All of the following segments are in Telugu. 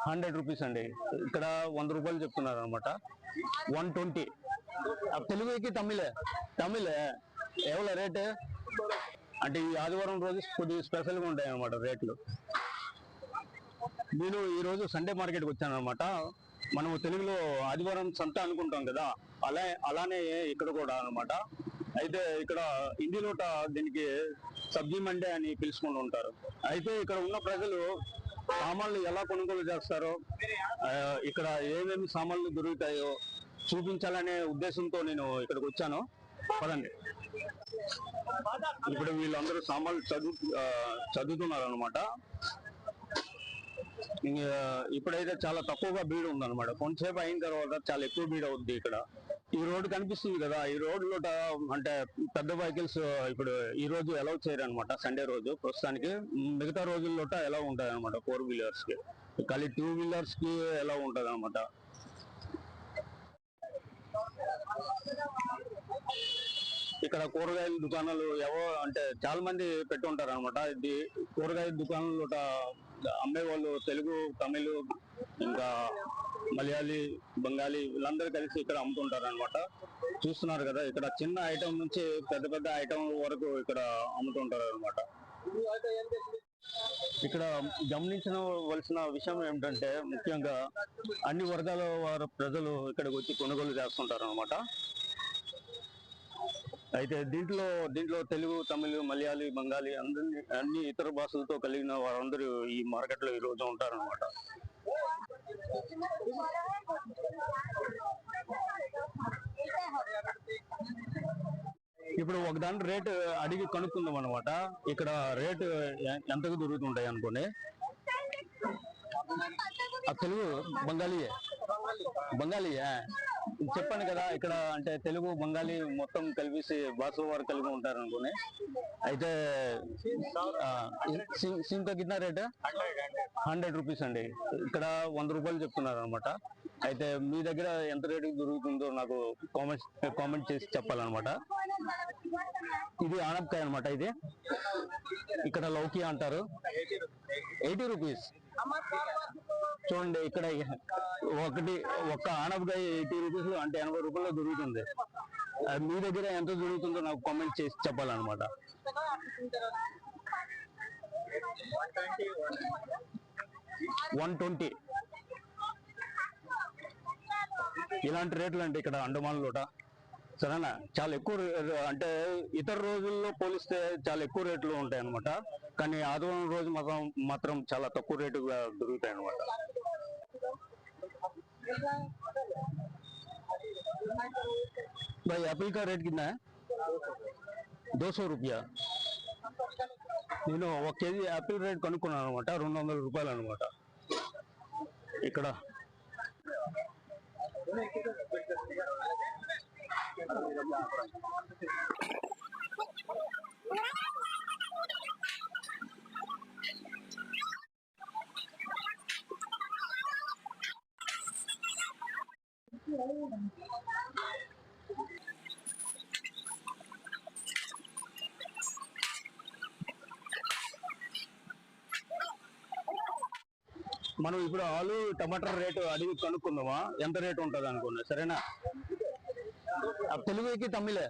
100 రూపీస్ అండి. ఇక్కడ 100 రూపాయలు చెప్తున్నారు అనమాట. 120. తెలుగుకి తమిళే ఎవరి రేటు అంటే ఈ ఆదివారం రోజు కొద్దిగా స్పెషల్గా ఉంటాయి అనమాట రేట్లు. నేను ఈరోజు సండే మార్కెట్కి వచ్చాను అనమాట. మనము తెలుగులో ఆదివారం సంత అనుకుంటాం కదా, అలానే ఇక్కడ కూడా అనమాట. అయితే ఇక్కడ హిందీలోట దీనికి సబ్జీ మండే అని పిలుచుకుంటూ ఉంటారు. అయితే ఇక్కడ ఉన్న ప్రజలు సామాన్లు ఎలా కొనుగోలు చేస్తారో, ఇక్కడ ఏమేమి సామాన్లు దొరుకుతాయో చూపించాలనే ఉద్దేశంతో నేను ఇక్కడికి వచ్చాను. పదండి. ఇప్పుడు వీళ్ళందరూ సామాన్లు చదువుతున్నారు అనమాట. ఇప్పుడైతే చాలా తక్కువగా భీడు ఉందన్నమాట. కొంతసేపు అయిన తర్వాత చాలా ఎక్కువ భీడు అవుద్ది. ఇక్కడ ఈ రోడ్డు కనిపిస్తుంది కదా, ఈ రోడ్లో అంటే పెద్ద వెహికల్స్ ఇప్పుడు ఈ రోజు అలౌ చేయరు అనమాట. సండే రోజు ప్రస్తుతానికి. మిగతా రోజుల్లో ఎలా ఉంటుంది అనమాట 4 వీలర్స్ కి, కానీ 2 వీలర్స్ కి ఎలా ఉంటుంది అనమాట. ఇక్కడ కూరగాయల దుకాణాలు అంటే చాలా మంది పెట్టి ఉంటారు అనమాట. ఇది కూరగాయల దుకాణాలు అమ్మే వాళ్ళు తెలుగు, తమిళ్, ఇంకా మలయాళీ, బెంగాలీ వీళ్ళందరూ కలిసి ఇక్కడ అమ్ముతుంటారు అనమాట. చూస్తున్నారు కదా, ఇక్కడ చిన్న ఐటమ్ నుంచి పెద్ద పెద్ద ఐటమ్ వరకు ఇక్కడ అమ్ముతుంటారు అనమాట. ఇక్కడ గమనించవలసిన విషయం ఏమిటంటే, ముఖ్యంగా అన్ని వర్గాల వారు ప్రజలు ఇక్కడికి వచ్చి కొనుగోలు చేస్తుంటారు అనమాట. అయితే దీంట్లో తెలుగు, తమిళ్, మలయాళీ, బెంగాలీ అన్ని ఇతర భాషలతో కలిగిన వారందరూ ఈ మార్కెట్ లో ఈ రోజు ఉంటారనమాట. ఇప్పుడు ఒకదాని రేటు అడిగి కనుక్కుందాం అనమాట. ఇక్కడ రేటు ఎంతకు దొరుకుతుంటాయి అనుకోండి. తెలుగు, బెంగాలీయే చెప్పండి కదా. ఇక్కడ అంటే తెలుగు, బెంగాలీ మొత్తం కలిపి భాషల వారు కలిగి ఉంటారు అనుకోండి. అయితే సిమ్ తో కిतना రేట్? 100 రూపీస్ అండి. ఇక్కడ 100 రూపాయలు చెప్తున్నారు అనమాట. అయితే మీ దగ్గర ఎంత రేటు దొరుకుతుందో నాకు కామెంట్ చేసి చెప్పాలన్నమాట. ఇది ఆనపకాయ అనమాట. ఇది ఇక్కడ లౌకి అంటారు. 80 రూపీస్. చూడండి, ఇక్కడ ఒక్క ఆనపకాయ 80 రూపీస్ అంటే 80 రూపాయలు దొరుకుతుంది. మీ దగ్గర ఎంత దొరుకుతుందో నాకు కామెంట్ చేసి చెప్పాలన్నమాట. 120. ఇలాంటి రేట్లు అంటే ఇక్కడ అండమాన్లోట. సరేనా, చాలా ఎక్కువ. అంటే ఇతర రోజుల్లో పోలిస్తే చాలా ఎక్కువ రేట్లు ఉంటాయి అనమాట. కానీ ఆదివారం రోజు మాత్రం చాలా తక్కువ రేటుగా దొరుకుతాయి అనమాట. भाई एप्पल का रेट कितना है? 200 रुपया. నేను 1 కేజీ యాపిల్ రేట్ కనుక్కున్నాను అనమాట. 200 రూపాయలు అనమాట. ఇక్కడ మనం ఇప్పుడు ఆలు, టమాటా రేటు అడిగి కనుక్కుందామా, ఎంత రేటు ఉంటుంది అనుకున్నా. సరేనా. తెలుగుకి తమిళే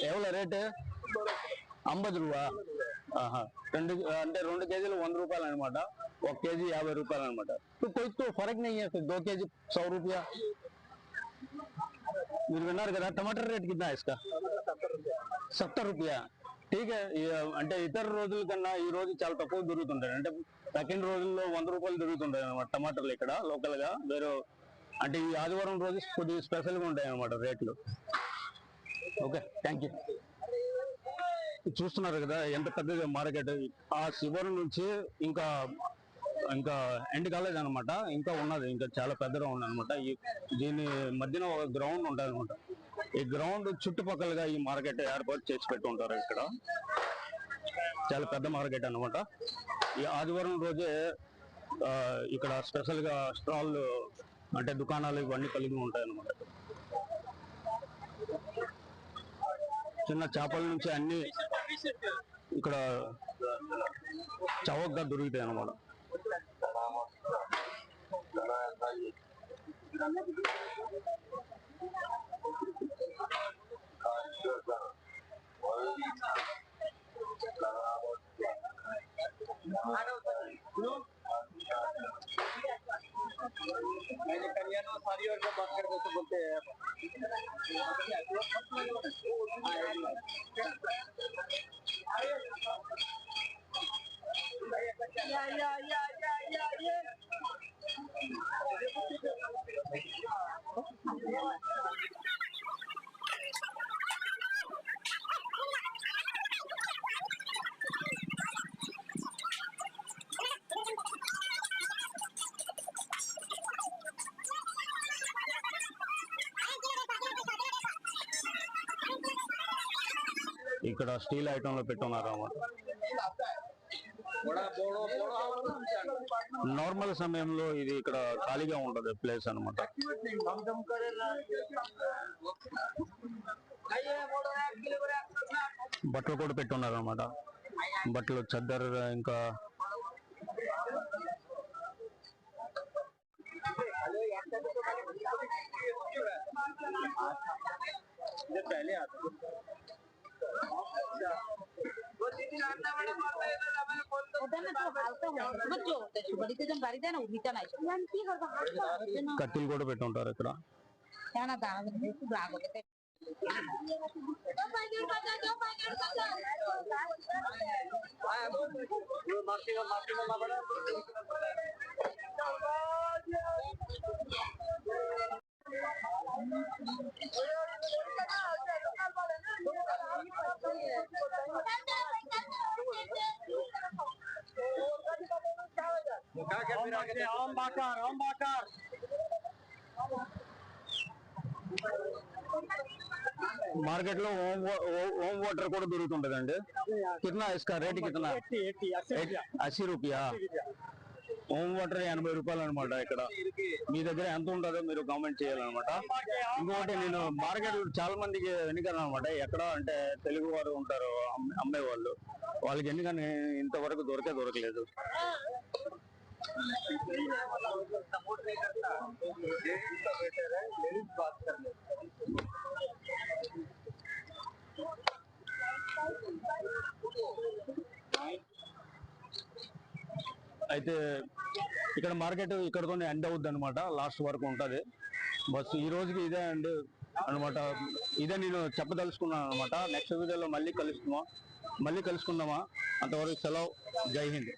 ఎవరి రేటు? 50 రూపా. అంటే 2 కేజీలు 100 రూపాయలు అనమాట. 1 కేజీ 50 రూపాయలు అనమాట. तो फर्क नहीं है, 2 केजी 100 रुपया. మీరు విన్నారు కదా. టమాటా రేట్ కింద ఇస్కా 70 రూపాయ. ఠీక్. అంటే ఇతర రోజుల కన్నా ఈ రోజు చాలా తక్కువ దొరుకుతుంటాయి. అంటే సెకండ్ రోజుల్లో 100 రూపాయలు దొరుకుతుంటాయి అనమాట టమాటాలు ఇక్కడ లోకల్ గా. వేరే అంటే ఈ ఆదివారం రోజు కొద్దిగా స్పెషల్ గా ఉంటాయి అనమాట రేట్లు. Okay, thank you. చూస్తున్నారు కదా ఎంత పెద్దగా మార్కెట్. ఆ శివరం నుంచి ఇంకా ఎండ్ కాలేజ్ అనమాట. ఇంకా ఉన్నది, ఇంకా చాలా పెద్దగా ఉంది అనమాట. దీని మధ్యన ఒక గ్రౌండ్ ఉంటుంది అనమాట. ఈ గ్రౌండ్ చుట్టుపక్కలగా ఈ మార్కెట్ ఏర్పాటు చేసి పెట్టి ఉంటారు. ఇక్కడ చాలా పెద్ద మార్కెట్ అనమాట. ఈ ఆదివారం రోజే ఇక్కడ స్పెషల్ గా స్టాల్ అంటే దుకాణాలు ఇవన్నీ కలిగి ఉంటాయి అనమాట. చిన్న చేపల నుంచి అన్ని ఇక్కడ చౌకగా దొరుకుతాయి అనమాట. मैंने करियाना सारी और को बात करते तो बोलते हैं या ఇక్కడ స్టీల్ ఐటమ్ లో పెట్టున్నారు అన్నమాట. నార్మల్ సమయంలో ఇది ఇక్కడ ఖాళీగా ఉంటది ప్లేస్ అన్నమాట. బట్టలు కూడా పెట్టున్నారు అన్నమాట. బట్టలు చద్దర్ ఇంకా కత్తిలు కూడా పెట్టుంటారు ఇక్కడ. మార్కెట్ లో ఓమ్ వాటర్ కూడా దొరుకుతుంటదండి. కిतना इसका रेट कितना? 80 రూపాయా? ఓమ్ వాటర్ 80 రూపాయలు అనమాట. ఇక్కడ మీ దగ్గర ఎంత ఉంటుందో మీరు కామెంట్ చేయాలన్నమాట. ఇంకొకటి నేను మార్కెట్ చాలా మందికి ఎన్నికలు అనమాట. ఎక్కడ అంటే తెలుగు వారు ఉంటారు అమ్మే వాళ్ళు, వాళ్ళకి ఎన్నికని ఇంతవరకు దొరకలేదు. అయితే ఇక్కడ మార్కెట్ ఇక్కడతో ఎండ్ అవుద్ది అనమాట. లాస్ట్ వరకు ఉంటది. బస్ ఈ రోజుకి ఇదే అండి అనమాట. ఇదే నేను చెప్పదలుచుకున్నాను అనమాట. నెక్స్ట్ వీడియోలో మళ్ళీ కలుసుకుందామా. అంతవరకు సెలవు. జై హింద్.